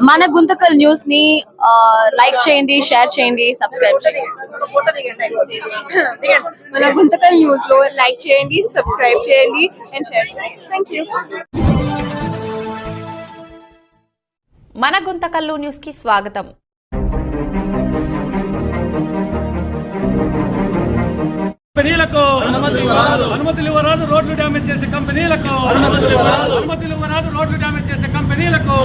మన గుంతకల్ న్యూస్ ని లైక్ చేయండి, షేర్ చేయండి, సబ్స్క్రైబ్ చేయండి. మన గుంతకల్ న్యూస్ లో లైక్ చేయండి, సబ్స్క్రైబ్ చేయండి అండ్ షేర్ చేయండి. థాంక్యూ. మన గుంతకల్లు న్యూస్ కి స్వాగతం. కంపెనీలకు అనుమతులు ఇవ్వరాదు, రోడ్లు డ్యామేజ్ చేసే కంపెనీలకు అనుమతులు ఇవ్వరాదు, రోడ్లు డ్యామేజ్ చేసే కంపెనీలకు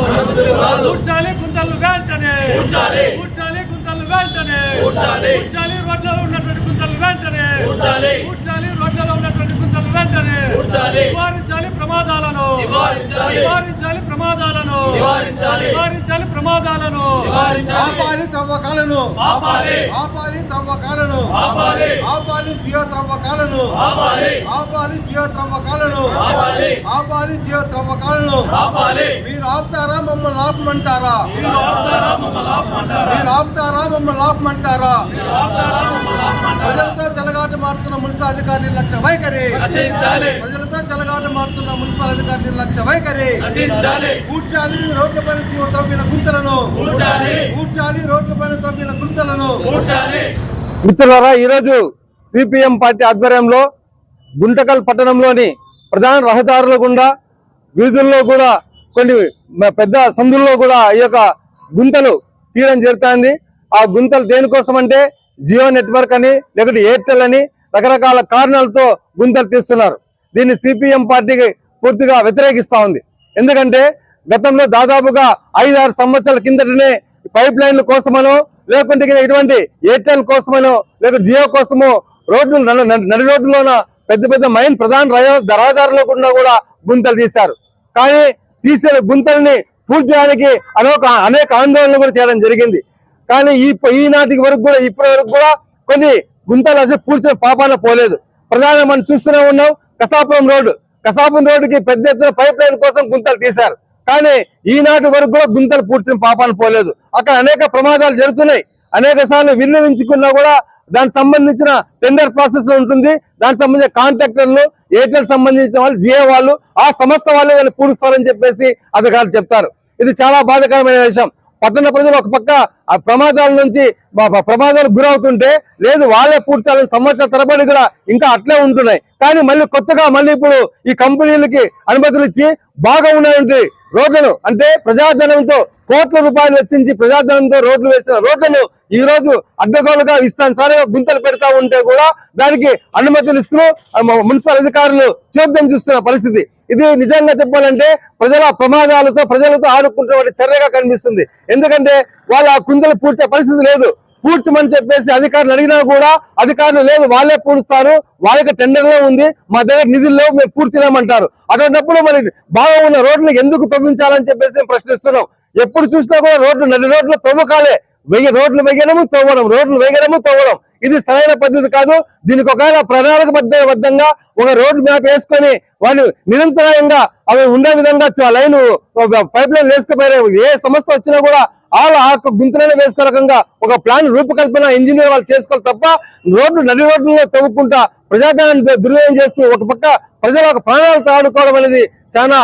కూర్చాలి గుంతలు వెంటనే, కూర్చాలి గుంతలు వెంటనే, కూర్చాలి రోడ్లలో ఉన్నటువంటి గుంతలు వెంటనే, కూర్చాలి రోడ్లలో ఉన్నటువంటి గుంతలు వెంటనే, నివారించాలి ప్రమాదాలను, నివారించాలి ప్రమాదాలను, నివారించాలి ప్రమాదాలను, ఆపాలి త్రవ్వకాలను, ఆపాలి త్రవ్వకాలను, ఆపాలి జియో త్రవ్వకాలను, ఆపాలి జియో త్రవ్వకాలను, ఆపాలి జియో త్రవ్వకాలను. మీరు ఆపుతారా మమ్మల్ని ఆపమంటారా? మీరు ఆపుతారా మమ్మల్ని ఆపమంటారా? ప్రజలతో చెలగాట మారుతున్న మున్సిపల్ అధికారి నిర్లక్ష్య వైఖరి, ప్రజలతో చెలగాట మారుతున్న మున్సిపల్ అధికారి నిర్లక్ష్య వైఖరి. కూర్చాలి రోడ్లపైన త్రవ్విన గుంతలను, కూర్చాలి రోడ్లపైన త్రవ్విన గుంతలను. మిత్రులారా, ఈరోజు సిపిఎం పార్టీ ఆధ్వర్యంలో గుంటకల్ పట్టణంలోని ప్రధాన రహదారుల గుండా వీధుల్లో కూడా కొన్ని పెద్ద సందుల్లో కూడా ఈ యొక్క గుంతలు తీయడం జరుగుతుంది. ఆ గుంతలు దేనికోసం అంటే జియో నెట్వర్క్ అని, లేకపోతే ఎయిర్టెల్ అని రకరకాల కారణాలతో గుంతలు తీస్తున్నారు. దీన్ని సిపిఎం పార్టీకి పూర్తిగా వ్యతిరేకిస్తా ఉంది. ఎందుకంటే గతంలో దాదాపుగా 5-6 సంవత్సరాల కిందటనే పైప్ లైన్ల కోసమనో, లేకుంటే ఇటువంటి ఎయిర్టెల్ కోసమనో, లేక జియో కోసమో రోడ్లు నడి రోడ్డులోన పెద్ద పెద్ద ప్రధాన రహదారుల గుండా కూడా గుంతలు తీశారు. కానీ తీసే గుంతల్ని పూర్తి చేయడానికి అనేక ఆందోళనలు కూడా చేయడం జరిగింది. కానీ ఈనాటికి వరకు కూడా ఇప్పటి వరకు కూడా కొన్ని గుంతలు అసలు పూడ్చిన పాపాన పోలేదు. ప్రధానంగా మనం చూస్తూనే ఉన్నాం, కసాపురం రోడ్డుకి పెద్ద ఎత్తున పైప్ లైన్ కోసం గుంతలు తీశారు. కానీ ఈనాటి వరకు కూడా గుంతలు పూడ్చిన పాపాన పోలేదు. అక్కడ అనేక ప్రమాదాలు జరుగుతున్నాయి. అనేక సార్లు విన్నవించుకున్నా కూడా దానికి సంబంధించిన టెండర్ ప్రాసెస్ లో ఉంటుంది. దానికి సంబంధించిన కాంట్రాక్టర్లు, ఎయిర్టెల్ సంబంధించిన వాళ్ళు, జియో వాళ్ళు, ఆ సంస్థ వాళ్ళే దాన్ని పూడుస్తారని చెప్పేసి అధికారులు చెప్తారు. ఇది చాలా బాధాకరమైన విషయం. పట్టణ ప్రజలు ఒక పక్క ఆ ప్రమాదాల నుంచి ప్రమాదాలకు గురవుతుంటే లేదు వాళ్ళే పూడ్చాలని సంవత్సరాల తరబడి కూడా ఇంకా అట్లే ఉంటున్నాయి. కానీ మళ్ళీ కొత్తగా ఇప్పుడు ఈ కంపెనీలకి అనుమతులు ఇచ్చి బాగా ఉన్నటువంటి రోడ్లను, అంటే ప్రజాధనంతో కోట్ల రూపాయలు వెచ్చించి ప్రజాధనంతో రోడ్లు వేసిన రోడ్లను ఈ రోజు అడ్డగోలుగా ఇష్టానుసారంగా గుంతలు పెడతా ఉంటే కూడా దానికి అనుమతులు ఇస్తూ మున్సిపల్ అధికారులు చోద్యం చూస్తున్న పరిస్థితి. ఇది నిజంగా చెప్పాలంటే ప్రజల ప్రమాదాలతో, ప్రజలతో ఆడుకుంటున్న చర్యగా కనిపిస్తుంది. ఎందుకంటే వాళ్ళు ఆ గుంతలు పూడ్చే పరిస్థితి లేదు. పూడ్చమని చెప్పేసి అధికారులు అడిగినా కూడా అధికారులు లేదు, వాళ్ళే పూడుస్తారు, వాళ్ళకి టెండర్లో ఉంది, మా దగ్గర నిధుల్లో మేము పూడ్చలేమంటారు. అటువంటిప్పుడు మరి బాగా ఉన్న రోడ్లు ఎందుకు తవ్వించాలని చెప్పేసి ప్రశ్నిస్తున్నాం. ఎప్పుడు చూసినా కూడా నడి రోడ్లు తవ్వకాలే, రోడ్లు వేయడము తవ్వడం, రోడ్లు వేయడము తవ్వడం. ఇది సరైన పద్ధతి కాదు. దీనికి ఒకవేళ ప్రణాళికబద్ధంగా ఒక రోడ్ మ్యాప్ వేసుకొని వాళ్ళు నిరంతరాయంగా అవి ఉండే విధంగా లైన్ పైప్ లైన్ వేసుకుపోయే ఏ సంస్థ వచ్చినా కూడా ఆ గుంతలైన వేసుకునే రకంగా ఒక ప్లాన్ రూపకల్పన ఇంజనీర్ వాళ్ళు చేసుకోవాలి తప్ప నడి రోడ్లలో తవ్వుకుంటా ప్రజాధనాన్ని దుర్వ్యయం చేస్తూ ఒక పక్క ప్రజల ప్రాణాలు ఆడుకోవడం అనేది చాలా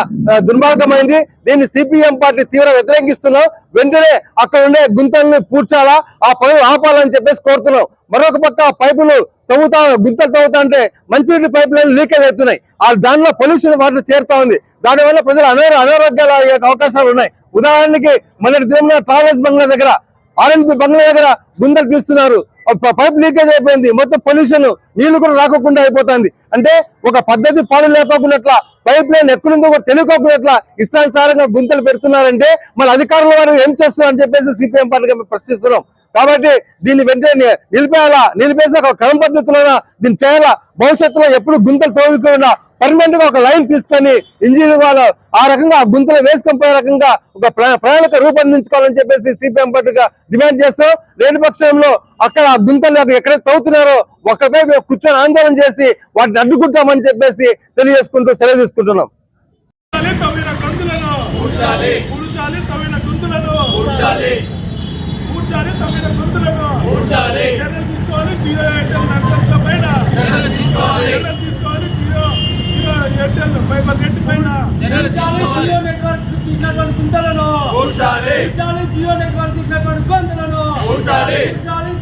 దుర్మార్గమైంది. దీన్ని సిపిఎం పార్టీ తీవ్ర వ్యతిరేకిస్తున్నాం. వెంటనే అక్కడ ఉండే గుంతల్ని పూడ్చాలా, ఆ పనులు ఆపాలని చెప్పేసి కోరుతున్నాం. మరొక పక్క పైపులు గుంతలు తవ్వుతా అంటే మంచినీటి పైప్ లైన్ లీకేజ్ అవుతున్నాయి. దానిలో పొల్యూషన్ వాటర్ చేరుతా ఉంది. దానివల్ల ప్రజలు అనారోగ్యాల అవకాశాలు ఉన్నాయి. ఉదాహరణకి మొన్నటి దిన ట్రావెల్స్ బంగ్లా దగ్గర, ఆర్ఎన్పి బంగ్లా దగ్గర గుంతలు తీస్తున్నారు. పైప్ లీకేజ్ అయిపోయింది, మొత్తం పొల్యూషన్, నీళ్లు కూడా రాకోకుండా అయిపోతుంది. అంటే ఒక పద్ధతి పాడు లేకోకున్నట్ల, పైప్ లైన్ ఎక్కడుందో కూడా తెలియకోకున్నట్ల ఇష్టానుసారంగా గుంతలు పెడుతున్నారంటే మన అధికారుల వారు ఏం చేస్తున్నారు అని చెప్పేసి సిపిఎం పార్టీగా ప్రశ్నిస్తున్నాం. కాబట్టి దీన్ని వెంటనే నిలిపేసి ఒక క్రమ పద్ధతిలో దీన్ని చేయాలా. భవిష్యత్తులో ఎప్పుడు గుంతలు తవ్వుకుండా పర్మనెంట్ గా ఒక లైన్ తీసుకొని ఇంజనీర్ వాళ్ళు ఆ రకంగా ఆ గుంతలు వేసుకొని పోయే రకంగా ఒక ప్రణాళిక రూపొందించుకోవాలని చెప్పేసి సిపిఎం పార్టీగా డిమాండ్ చేస్తాం. లేని పక్షంలో అక్కడ ఆ గుంతలు ఎక్కడైతే తవ్వుతున్నారో ఒకపై మేము కూర్చొని ఆందోళన చేసి వాటిని అడ్డుకుంటామని చెప్పేసి తెలియజేసుకుంటూ సెలవు తీసుకుంటున్నాం. తీసుకోవాలి ఎయిర్టెల్ ఫైబర్ నెట్ పైన జియో నెట్వర్క్ తీసినటువంటి గుంతలను జియో నెట్వర్క్ తీసినటువంటి గొంతులను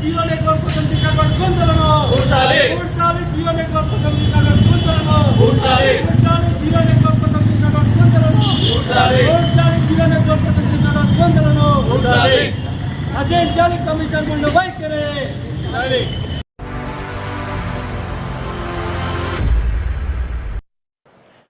జియో నెట్వర్క్ కోసం తీసినటువంటి గొంతులను జియో నెట్వర్క్ కోసం తీసినటువంటి గుంతలను జియో నెట్వర్క్ కోసం తీసినటువంటి గుంతలను జియో నెట్వర్క్ కోసం తీసినటువంటి గుంతలను నశించాలి కమిషనర్ ముందు వైఖరి